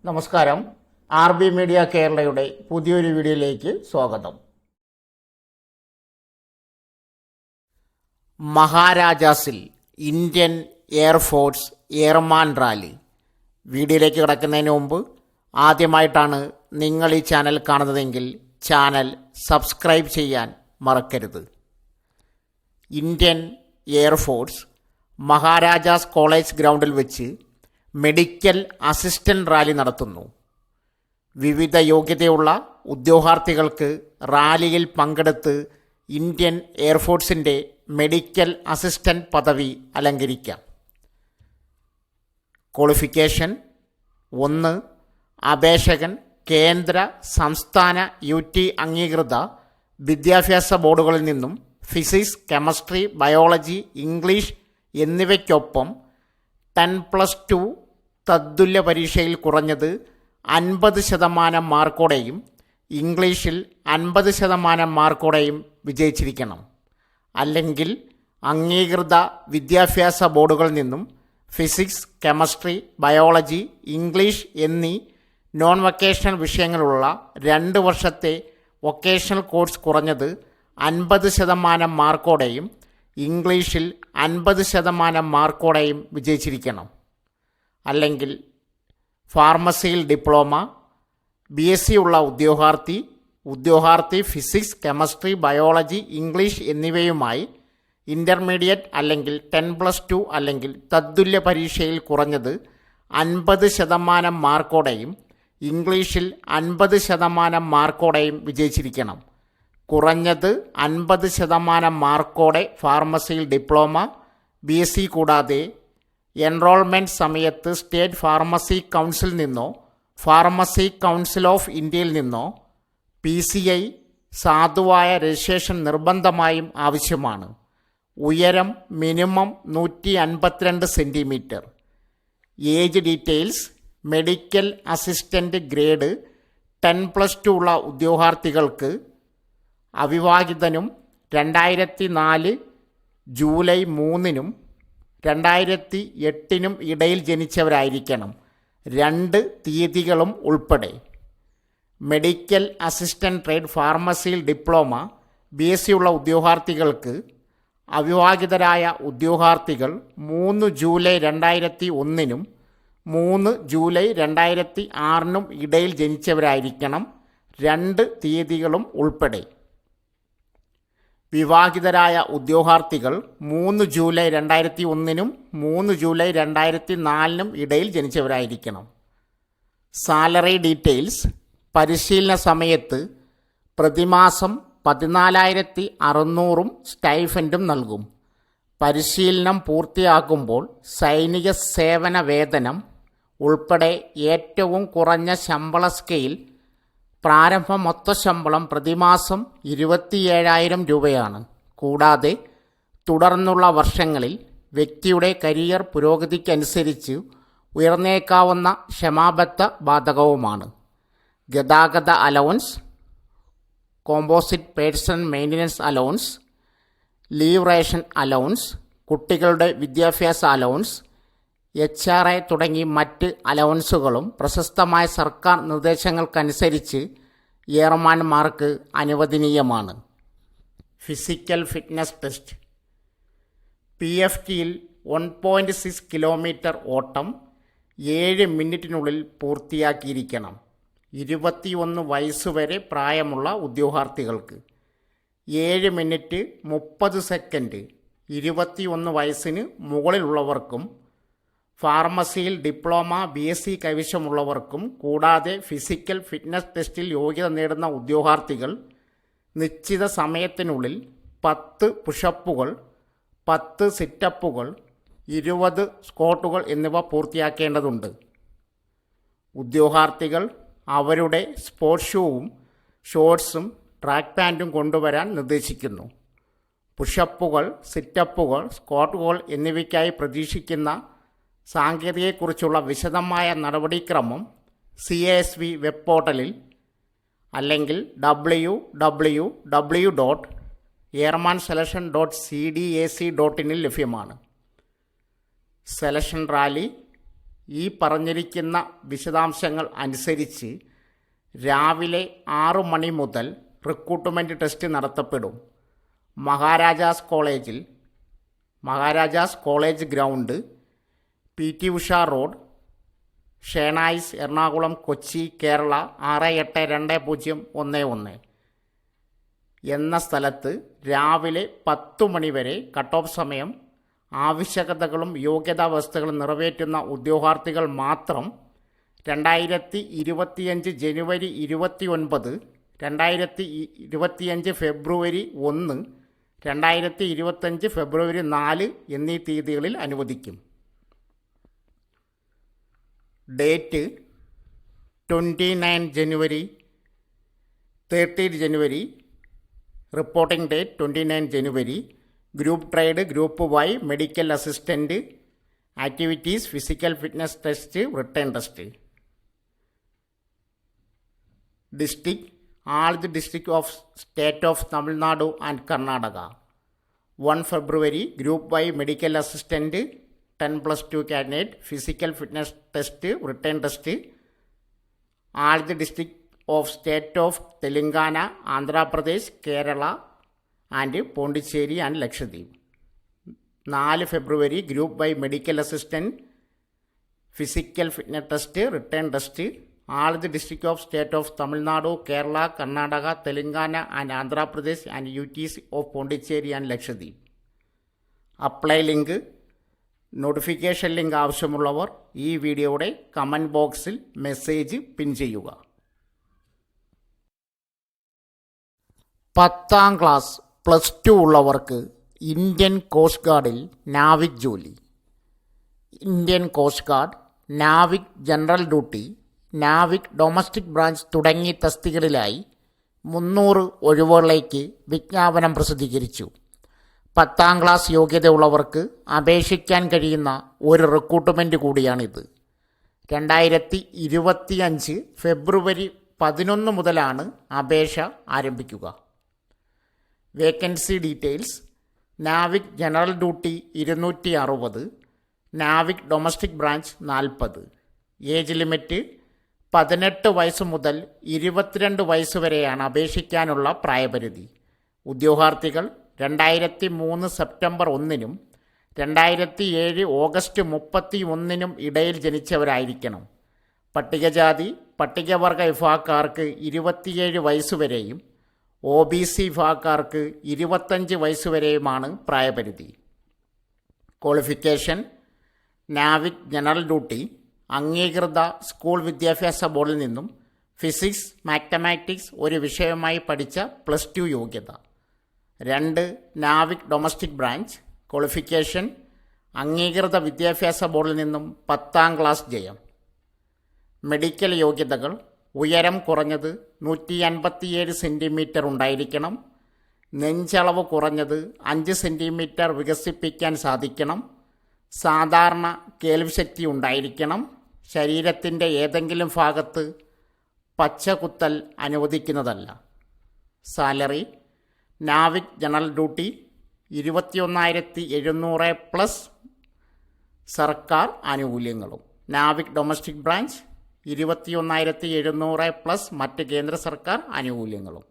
നമസ്കാരം. RB media കേരളയുടെ പുതിയൊരു വീഡിയോയിലേക്ക് സ്വാഗതം. മഹാരാജാസിൽ ഇന്ത്യൻ എയർഫോഴ്സ് എയർമാൻ റാലി. വീഡിയോയിലേക്ക് കിടക്കുന്നതിന് മുമ്പ് ആദ്യമായിട്ടാണ് നിങ്ങൾ ഈ ചാനൽ കാണുന്നതെങ്കിൽ ചാനൽ സബ്സ്ക്രൈബ് ചെയ്യാൻ മറക്കരുത്. ഇന്ത്യൻ എയർഫോഴ്സ് മഹാരാജാസ് കോളേജ് ഗ്രൗണ്ടിൽ വെച്ച് മെഡിക്കൽ അസിസ്റ്റൻ്റ് റാലി നടത്തുന്നു. വിവിധ യോഗ്യതയുള്ള ഉദ്യോഗാർത്ഥികൾക്ക് റാലിയിൽ പങ്കെടുത്ത് ഇന്ത്യൻ എയർഫോഴ്സിൻ്റെ മെഡിക്കൽ അസിസ്റ്റൻ്റ് പദവി അലങ്കരിക്കാം. ക്വാളിഫിക്കേഷൻ: 1. അപേക്ഷകൻ കേന്ദ്ര സംസ്ഥാന UT അംഗീകൃത വിദ്യാഭ്യാസ ബോർഡുകളിൽ നിന്നും ഫിസിക്സ്, കെമിസ്ട്രി, ബയോളജി, ഇംഗ്ലീഷ് എന്നിവയ്ക്കൊപ്പം 10+2 തത്തുല്യ പരീക്ഷയിൽ കുറഞ്ഞത് 50% മാർക്കോടെയും ഇംഗ്ലീഷിൽ 50% മാർക്കോടെയും വിജയിച്ചിരിക്കണം. അല്ലെങ്കിൽ അംഗീകൃത വിദ്യാഭ്യാസ ബോർഡുകളിൽ നിന്നും ഫിസിക്സ്, കെമിസ്ട്രി, ബയോളജി, ഇംഗ്ലീഷ് എന്നീ നോൺ വൊക്കേഷണൽ വിഷയങ്ങളുള്ള 2 വർഷത്തെ വൊക്കേഷണൽ കോഴ്സ് കുറഞ്ഞത് 50% മാർക്കോടെയും ഇംഗ്ലീഷിൽ 50% മാർക്കോടെയും വിജയിച്ചിരിക്കണം. അല്ലെങ്കിൽ ഫാർമസിയിൽ ഡിപ്ലോമ, BSc ഉള്ള ഉദ്യോഗാർത്ഥി ഫിസിക്സ്, കെമിസ്ട്രി, ബയോളജി, ഇംഗ്ലീഷ് എന്നിവയുമായി ഇൻ്റർമീഡിയറ്റ് അല്ലെങ്കിൽ 10+2 അല്ലെങ്കിൽ തത്തുല്യ പരീക്ഷയിൽ കുറഞ്ഞത് 50% മാർക്കോടെയും ഇംഗ്ലീഷിൽ 50% മാർക്കോടെയും വിജയിച്ചിരിക്കണം. കുറഞ്ഞത് 50% മാർക്കോടെ ഫാർമസിയിൽ ഡിപ്ലോമ, BSc കൂടാതെ എൻറോൾമെൻറ്റ് സമയത്ത് സ്റ്റേറ്റ് ഫാർമസി കൗൺസിൽ നിന്നോ ഫാർമസി കൗൺസിൽ ഓഫ് ഇന്ത്യയിൽ നിന്നോ PCI സാധുവായ രജിസ്ട്രേഷൻ നിർബന്ധമായും ആവശ്യമാണ്. ഉയരം minimum 152 centimetre. Age details: medical assistant grade 10+2 ഉള്ള ഉദ്യോഗാർത്ഥികൾക്ക് അവിവാഹിതനും 2004 ജൂലൈ 3-നും 2008-നും ഇടയിൽ ജനിച്ചവരായിരിക്കണം. 2 തീയതികളും ഉൾപ്പെടെ. മെഡിക്കൽ അസിസ്റ്റൻ്റ് ട്രേഡ് ഫാർമസിയിൽ ഡിപ്ലോമ, BSc ഉള്ള ഉദ്യോഗാർത്ഥികൾക്ക് അവിവാഹിതരായ ഉദ്യോഗാർത്ഥികൾ 3 ജൂലൈ 2001-നും 3 ജൂലൈ 2006-നും ഇടയിൽ ജനിച്ചവരായിരിക്കണം. 2 തീയതികളും ഉൾപ്പെടെ. വിവാഹിതരായ ഉദ്യോഗാർത്ഥികൾ 3 ജൂലൈ 2001-നും 3 ജൂലൈ 2004-നും ഇടയിൽ ജനിച്ചവരായിരിക്കണം. സാലറി ഡീറ്റെയിൽസ്: പരിശീലന സമയത്ത് പ്രതിമാസം 14,600 സ്റ്റൈഫൻഡും നൽകും. പരിശീലനം പൂർത്തിയാക്കുമ്പോൾ സൈനിക സേവന വേതനം ഉൾപ്പെടെ ഏറ്റവും കുറഞ്ഞ ശമ്പള സ്കെയിൽ പ്രാരംഭ മൊത്ത ശമ്പളം പ്രതിമാസം 27,000 രൂപയാണ്. കൂടാതെ തുടർന്നുള്ള വർഷങ്ങളിൽ വ്യക്തിയുടെ കരിയർ പുരോഗതിക്കനുസരിച്ച് ഉയർന്നേക്കാവുന്ന ക്ഷമാബദ്ധ ബാധകവുമാണ്. ഗതാഗത allowance, composite person maintenance allowance, leave ration allowance, കുട്ടികളുടെ വിദ്യാഭ്യാസ അലവൻസ്, HRA തുടങ്ങി മറ്റ് അലവൻസുകളും പ്രശസ്തമായ സർക്കാർ നിർദ്ദേശങ്ങൾക്കനുസരിച്ച് എയർമാൻമാർക്ക് അനുവദനീയമാണ്. ഫിസിക്കൽ ഫിറ്റ്നസ് ടെസ്റ്റ്: PFTയിൽ 1.6 കിലോമീറ്റർ ഓട്ടം 7 മിനിറ്റിനുള്ളിൽ പൂർത്തിയാക്കിയിരിക്കണം. 21 വയസ്സുവരെ പ്രായമുള്ള ഉദ്യോഗാർത്ഥികൾക്ക് 7 മിനിറ്റ് 30 സെക്കൻഡ്. 21 വയസ്സിന് മുകളിലുള്ളവർക്കും ഫാർമസിയിൽ ഡിപ്ലോമ, BSc കൈവശമുള്ളവർക്കും കൂടാതെ ഫിസിക്കൽ ഫിറ്റ്നസ് ടെസ്റ്റിൽ യോഗ്യത നേടുന്ന ഉദ്യോഗാർത്ഥികൾ നിശ്ചിത സമയത്തിനുള്ളിൽ 10 പുഷപ്പുകൾ, 10 സിറ്റപ്പുകൾ, 20 സ്ക്വാട്ടുകൾ എന്നിവ പൂർത്തിയാക്കേണ്ടതുണ്ട്. ഉദ്യോഗാർത്ഥികൾ അവരുടെ സ്പോർട്സ് ഷൂവും ഷോർട്സും ട്രാക്ക് പാൻറ്റും കൊണ്ടുവരാൻ നിർദ്ദേശിക്കുന്നു. പുഷപ്പുകൾ, സിറ്റപ്പുകൾ, സ്ക്വാട്ടുകൾ എന്നിവയ്ക്കായി പ്രതീക്ഷിക്കുന്ന സാങ്കേതികതയെക്കുറിച്ചുള്ള വിശദമായ നടപടിക്രമം CASV വെബ് പോർട്ടലിൽ അല്ലെങ്കിൽ www.airmanselection.cdac.in ലഭ്യമാണ്. സെലക്ഷൻ റാലി ഈ പറഞ്ഞിരിക്കുന്ന വിശദാംശങ്ങൾ അനുസരിച്ച് രാവിലെ 6 മണി മുതൽ റിക്രൂട്ട്മെൻറ്റ് ടെസ്റ്റ് നടത്തപ്പെടും. Maharajas college ground, PT Usha road, Shenoys, Ernakulam, Kochi, Kerala 682011 എന്ന സ്ഥലത്ത് രാവിലെ 10 മണി വരെ കട്ട് ഓഫ് സമയം. ആവശ്യകതകളും യോഗ്യതാ വ്യവസ്ഥകളും നിറവേറ്റുന്ന ഉദ്യോഗാർത്ഥികൾ മാത്രം 2025 ജനുവരി 29, 2025 ഫെബ്രുവരി 1, 2025 ഫെബ്രുവരി 4 എന്നീ തീയതികളിൽ അനുവദിക്കും. Date 29 January, 30 January. Reporting date 29 January. Group trade, group Y, medical assistant, activities, physical fitness test, return test. District, all the district of state of Tamil Nadu and Karnataka. 1 February, Group Y medical assistant, 10+2 candidate, physical fitness test, written test. All the district of state of Telangana, Andhra Pradesh, Kerala and Pondicherry and Lakshadweep. 4 February, Group Y medical assistant, physical fitness test, written test. All the district of state of Tamil Nadu, Kerala, Karnataka, Telangana and Andhra Pradesh and UTs of Pondicherry and Lakshadweep. Apply link, notification link ആവശ്യമുള്ളവർ ഈ വീഡിയോയുടെ comment ബോക്സിൽ message പിൻ ചെയ്യുക. 10ാം class +2 ഉള്ളവർക്ക് Indian coast ഗാർഡിൽ NavIC ജോലി. Indian coast guard, NavIC general duty, NavIC domestic branch തുടങ്ങിയ തസ്തികകളിലായി 300 ഒഴിവുകളിലേക്ക് വിജ്ഞാപനം പ്രസിദ്ധീകരിച്ചു. 10ാം ക്ലാസ് യോഗ്യതയുള്ളവർക്ക് അപേക്ഷിക്കാൻ കഴിയുന്ന ഒരു റിക്രൂട്ട്മെൻറ്റ് കൂടിയാണിത്. 2025 ഫെബ്രുവരി 11 മുതലാണ് അപേക്ഷ ആരംഭിക്കുക. Vacancy details: NavIC general duty 260, NavIC domestic branch 40. Age limit 18 വയസ്സ് മുതൽ 22 വയസ്സ് വരെയാണ് അപേക്ഷിക്കാനുള്ള പ്രായപരിധി. ഉദ്യോഗാർത്ഥികൾ 2003 സെപ്റ്റംബർ 1-നും 2007 ഓഗസ്റ്റ് 31-നും ഇടയിൽ ജനിച്ചവരായിരിക്കണം. പട്ടികജാതി പട്ടികവർഗ വിഭാഗക്കാർക്ക് 27 വയസ്സുവരെയും OBC വിഭാഗക്കാർക്ക് 25 വയസ്സുവരെയുമാണ് പ്രായപരിധി. ക്വാളിഫിക്കേഷൻ: നാവിക് ജനറൽ ഡ്യൂട്ടി അംഗീകൃത സ്കൂൾ വിദ്യാഭ്യാസ ബോർഡിൽ നിന്നും ഫിസിക്സ്, മാത്തമാറ്റിക്സ് ഒരു വിഷയമായി പഠിച്ച +2 യോഗ്യത. 2 നാവിക് ഡൊമസ്റ്റിക് ബ്രാഞ്ച് ക്വാളിഫിക്കേഷൻ അംഗീകൃത വിദ്യാഭ്യാസ ബോർഡിൽ നിന്നും 10ാം ക്ലാസ് ജയം. മെഡിക്കൽ യോഗ്യതകൾ: ഉയരം കുറഞ്ഞത് 157 സെൻറ്റിമീറ്റർ ഉണ്ടായിരിക്കണം. നെഞ്ചളവ് കുറഞ്ഞത് 5 സെൻറ്റിമീറ്റർ വികസിപ്പിക്കാൻ സാധിക്കണം. സാധാരണ കേൾവിശക്തി ഉണ്ടായിരിക്കണം. ശരീരത്തിൻ്റെ ഏതെങ്കിലും ഭാഗത്ത് പച്ചകുത്തൽ അനുവദിക്കുന്നതല്ല. Salary: Navik general duty 21,700 plus സർക്കാർ ആനുകൂല്യങ്ങളും. നാവിക് ഡൊമസ്റ്റിക് ബ്രാഞ്ച് 21,700 പ്ലസ് മറ്റ് കേന്ദ്ര സർക്കാർ ആനുകൂല്യങ്ങളും.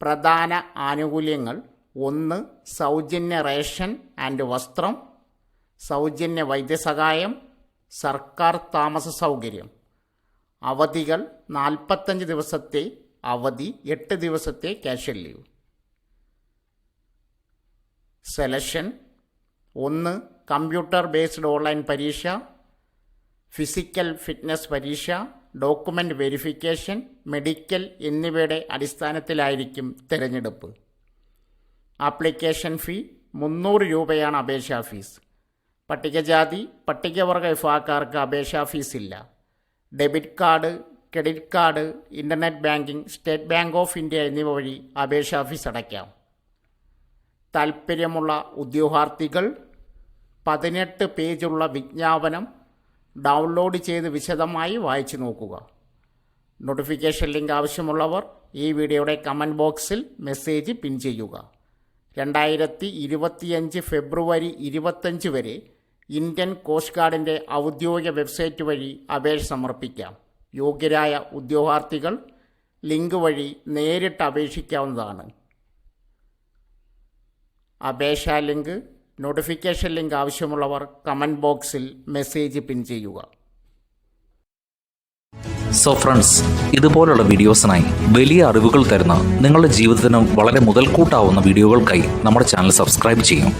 പ്രധാന ആനുകൂല്യങ്ങൾ: 1 സൗജന്യ റേഷൻ ആൻഡ് വസ്ത്രം, സൗജന്യ വൈദ്യസഹായം, സർക്കാർ താമസ സൗകര്യം. അവധികൾ: 45 ദിവസത്തെ അവധി, 8 ദിവസത്തെ casual leave. Selection: 1 computer based online പരീക്ഷ, ഫിസിക്കൽ ഫിറ്റ്നസ് പരീക്ഷ, ഡോക്യുമെൻ്റ് വെരിഫിക്കേഷൻ, മെഡിക്കൽ എന്നിവയുടെ അടിസ്ഥാനത്തിലായിരിക്കും തിരഞ്ഞെടുപ്പ്. ആപ്ലിക്കേഷൻ ഫീ 300 രൂപയാണ് അപേക്ഷാ ഫീസ്. പട്ടികജാതി പട്ടികവർഗ വിഭാഗക്കാർക്ക് അപേക്ഷാ ഫീസ് ഇല്ല. Debit card, credit card, internet banking, state bank of India എന്നിവ വഴി അപേക്ഷാ ഫീസ് അടയ്ക്കാം. താൽപ്പര്യമുള്ള ഉദ്യോഗാർത്ഥികൾ 18 പേജുള്ള വിജ്ഞാപനം ഡൗൺലോഡ് ചെയ്ത് വിശദമായി വായിച്ചു നോക്കുക. നോട്ടിഫിക്കേഷൻ ലിങ്ക് ആവശ്യമുള്ളവർ ഈ വീഡിയോയുടെ കമൻറ്റ് ബോക്സിൽ മെസ്സേജ് പിൻ ചെയ്യുക. 2025 ഫെബ്രുവരി 25 വരെ ഇന്ത്യൻ കോസ്റ്റ് ഗാർഡിൻ്റെ ഔദ്യോഗിക വെബ്സൈറ്റ് വഴി അപേക്ഷ സമർപ്പിക്കാം. യോഗ്യരായ ഉദ്യോഗാർത്ഥികൾ ലിങ്ക് വഴി നേരിട്ട് അപേക്ഷിക്കാവുന്നതാണ്. അപേക്ഷാ ലിങ്ക്, നോട്ടിഫിക്കേഷൻ ലിങ്ക് ആവശ്യമുള്ളവർ കമൻറ്റ് ബോക്സിൽ മെസ്സേജ് പിൻ ചെയ്യുക. സോ ഫ്രണ്ട്സ്, ഇതുപോലുള്ള വീഡിയോസിനായി വലിയ അറിവുകൾ തരുന്ന നിങ്ങളുടെ ജീവിതത്തിന് വളരെ മുതൽക്കൂട്ടാവുന്ന വീഡിയോകൾക്കായി നമ്മുടെ ചാനൽ സബ്സ്ക്രൈബ് ചെയ്യും.